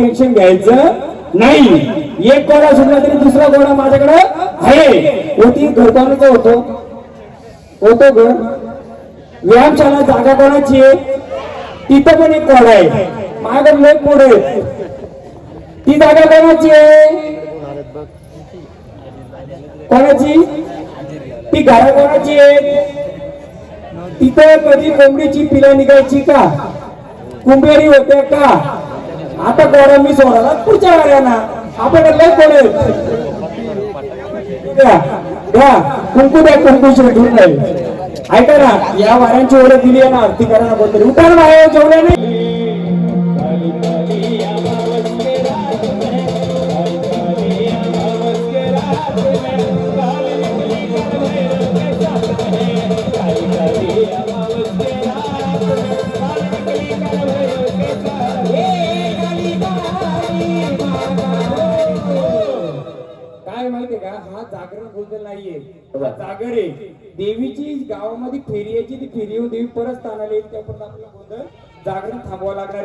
Tension घ्यायचं नाही. एक कोडा सुटला तरी दुसरा कोडा माझ्याकडे आहे. होती घर कोणाचं होतो घर व्यायामशाला जागा कोणाची आहे तिथं पण एक कोडा आहे. माझ्याकडे लय कोड आहेत. ती जागा कोणाची आहे कोणाची ती घरा कोणाची आहे. तिथं कधी कोंबडीची पिला निघायची का कुंभेरी होते का. आता कोडा मी सोडाला पुढच्या वाऱ्याना आपल्याकडे लय कोड आहेत. कुंकू द्या कुंकू शिवून नाही. ऐका ना या वाऱ्यांची ओळख दिली आहे ना आरती करा ना कोणतरी उठार बाहेर जेवढ्या नाही. काय माहितीये का हा जागरण गोंधळ नाहीये. जागर आहे देवीची गावामध्ये फेरी यायची ती फेरी येऊन देवी परत स्थानाला येईल त्यापर्यंत आपला गोंधळ जागरण थांबवावं लागणार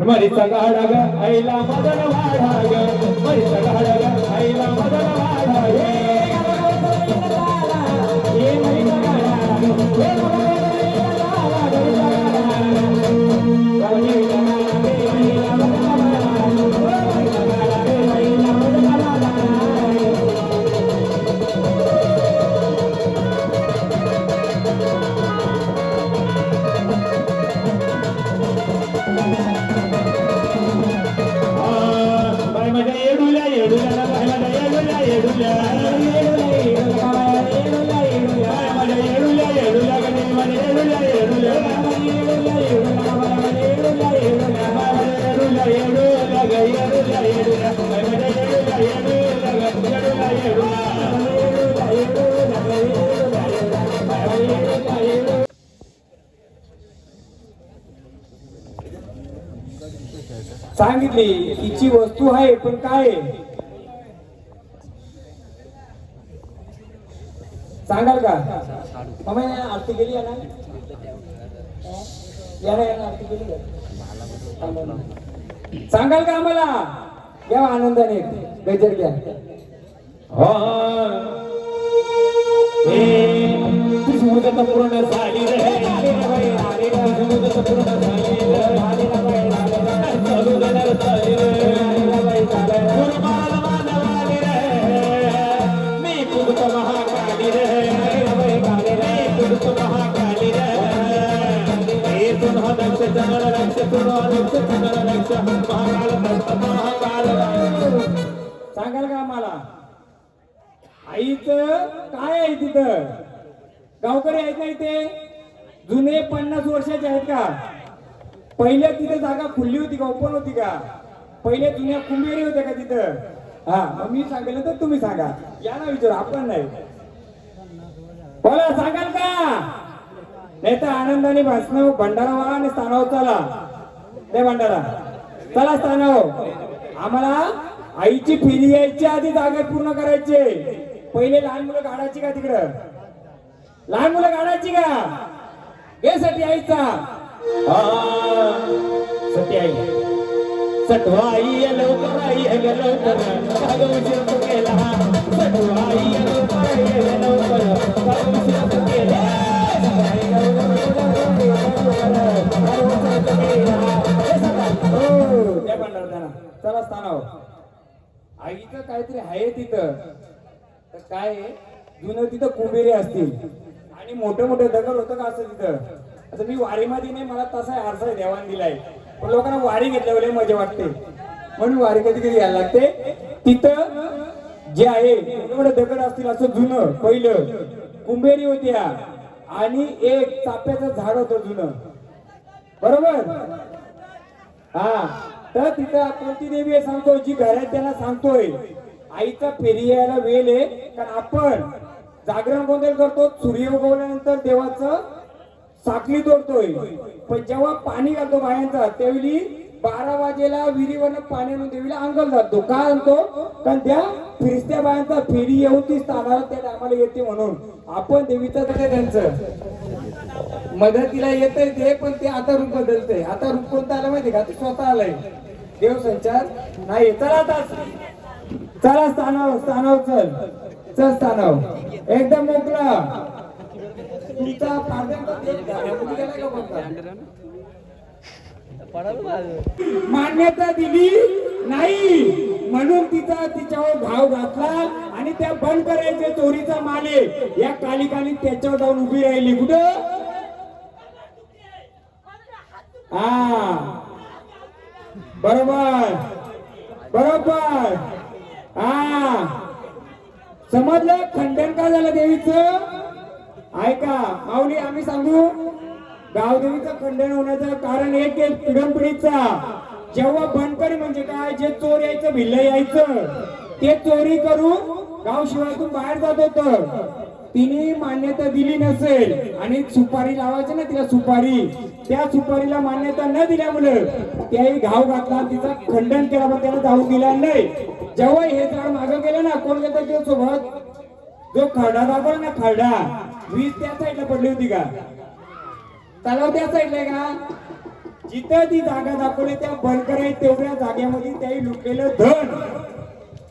मरीचा गाडा ग आईला मदन वाढा ग मरीचा गाडा ग आईला मदन वाढा सांगितली तिची वस्तू आहे पण काय सांगाल का मग आरती केली या आरती केली सांगाल का आम्हाला घ्या आनंदाने गजर घ्या. पूर्ण झाली सांगाल का आम्हाला आईच काय आहे तिथं गावकरी आहेत ना इथे जुने 50 वर्षाचे आहेत का. पहिले तिथे जागा खुल्ली होती का ओपन होती का पहिले जुन्या कुंभेरी होत्या का तिथं. हा मग मी सांगेल तर तुम्ही सांगा या ना विचारू आपण नाही बोला सांगाल का नाही तर आनंदाने भाषण भंडारा व्हा आणि स्थानावर चला. नाही भंडारा चला स्थानावर आम्हाला आईची फेरी यायच्या आधी जागा पूर्ण करायचे. पहिले लहान मुलं काढायची का तिकडं लहान मुलं काढायची का यासाठी आईचा सती आई सटवाई लवकर आई लवकर केला सटवाई लवकर चला स्थानावर आईचं काहीतरी आहे तिथं तर काय जुनं तिथं कुंभेरी असतील आणि मोठे मोठे दगड होतं का असं तिथं. आता मी वारीमध्ये नाही मला तसा आरसा देवाण दिलाय पण लोकांना वारी घेतल्यावर मजा वाटते म्हणून वारी कधी कधी यायला लागते. तिथं जे आहे एवढं दगड असतील असं जुनं पहिलं कुंभेरी होत्या आणि एक चाफ्याचं झाड होतं जुनं, बरोबर. हा, तर तिथं कोणती देवी आहे सांगतो, जी घरात त्यांना सांगतोय आईचा फेरी यायला वेळ आहे. कारण आपण जागरण गोंधळ करतो, सूर्य उगवल्यानंतर देवाचं साखळी तोडतोय, पण जेव्हा पाणी घालतो बायांचा त्यावेळी 12 वाजेला विहिरीवरनं पाणी आणून देवीला अंगल घालतो. का आणतो? कारण त्या फिरस्त्या बायांचा फेरी येऊन ती स्थानाला त्या टायमाला येते म्हणून आपण देवीचं त्यांचं मदतीला येतंय ते, पण ते आता रूप बदलतंय. आता रूप कोणतं आलं माहिती का? ते स्वतः आलंय देव संचार नाही. चला आता चला स्थानावर चल स्थानावर एकदम मोकळा. तुमचा मान्यता दिली नाही म्हणून तिच्यावर घाव घातला आणि त्या बंद करायचे चोरीचा माले या कालिकाने त्याच्यावर जाऊन उभी राहिली. कुठं? हा, बरोबर बरोबर. हा, समजलं? खंडन का झालं देवीचं? ऐका माऊली, आम्ही सांगू गावदेवीचं खंडन होण्याचं कारण एक आहे पिढंपिढीचा. जेव्हा बनकरी म्हणजे काय, जे चोर यायचं भिल्ल यायचं ते चोरी करून गाव शिवारातून बाहेर जात होत, तिने मान्यता दिली नसेल आणि सुपारी लावायची ना तिला सुपारी, त्या सुपारीला मान्यता न दिल्यामुळे त्याही घाव घातला, तिचा खंडन केला, पण त्याला जाऊ दिला नाही. जेव्हा हे झाड मागं गेलं ना, कोण गेलं त्या सोबत? जो खरडा दाखवला ना, खरडा वीज त्या साईडला पडली होती का? तलाव त्या साईडला का? जिथं ती जागा दाखवली त्या बनकर आहे तेवढ्या जागेमध्ये त्याही लुटलेलं धन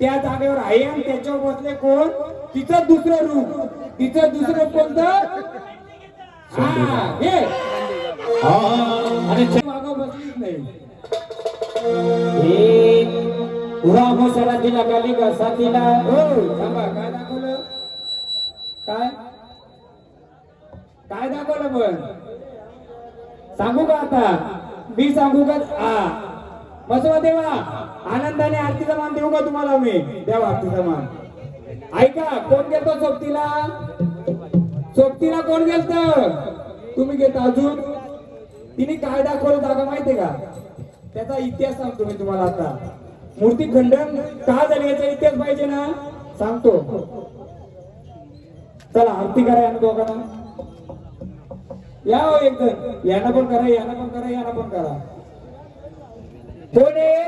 त्या जागेवर आहे आणि त्याच्यावर बसले कोण? तिचं दुसरं रूप. तिचं दुसरं कोणतं? हे मागं बसलीच नाही. दिला गाली का साथीला. हो थांबा, काय दाखवलं? काय काय दाखवलं? पण सांगू का आता? मी सांगू का? बसवा देवा, आनंदाने आरतीचा मान देऊ का तुम्हाला? मी देवा आरतीचा मान. ऐका, कोण गेलतो सोबतीला? सोबतीला कोण गेलत? तुम्ही घेता. अजून तिने काय दाखवलं जागा माहितीये का? त्याचा इतिहास सांगतो मी तुम्हाला. आता मूर्ती खंडन का झाली याचा इतिहास पाहिजे ना, सांगतो. चला आरती करा यांना दोघांना. या हो एक जण, यांना पण करा, यांना पण करा, यांना पण करा. कोण आहे?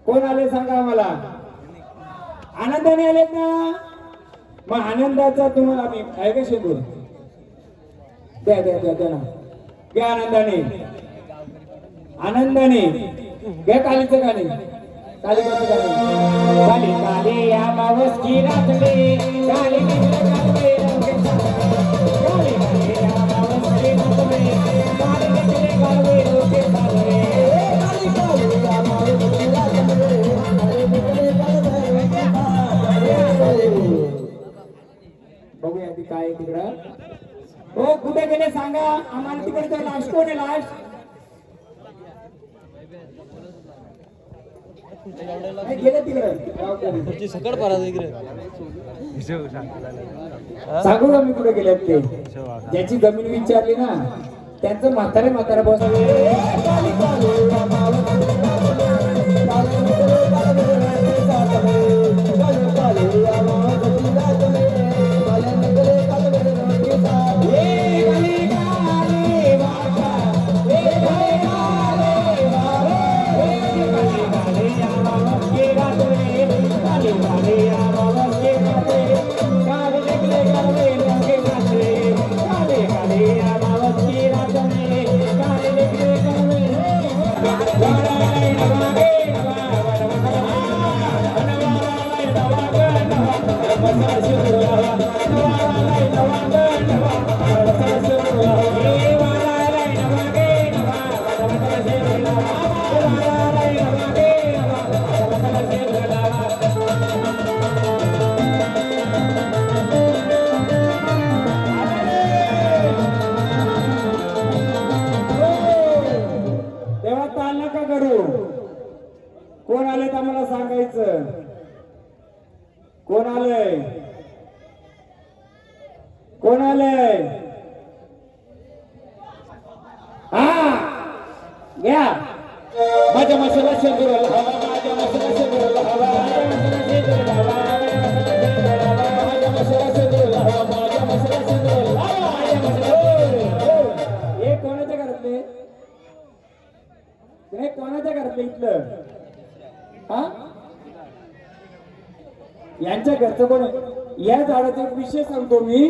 कोण आले सांगा आम्हाला. आनंदाने आलेत ना? मग आनंदाचा तुम्हाला मी ऐका शेंदूर द्या द्या द्या द्या ना, घ्या आनंदाने आनंदाने घ्या. कालीचं गाणे, कालिकाचं गाणे. काली काली या मावस की रातडे, काली काली बघूया ती काय तिकडं. हो कुठे गेले सांगा आम्हाला. तिकडे लास्ट कोण आहे? लास्ट गेले तिकडे सकड पारा इकडे सांगू का मी कुठे गेल्यात ते? ज्याची जमीन विचारली ना त्यांचं म्हातारे बस. कोण आले तर मला सांगायचं. कोण आलंय? कोण आलंय? हा घ्या. माझ्या मसाला शेंदूरला हवा, माझ्या मसाला शेंदूरला हवा, माझ्या मसाला शेंदूरला हवा, माझ्या मसाला शेंदूरला हवा, माझ्या मसाला शेंदूरला हवा, माझ्या मसाला. हे कोणाच्या घरातले? हे कोणाच्या घरातले इथलं? हा यांच्या घरचं कोण? या झाडाचा एक विषय सांगतो मी.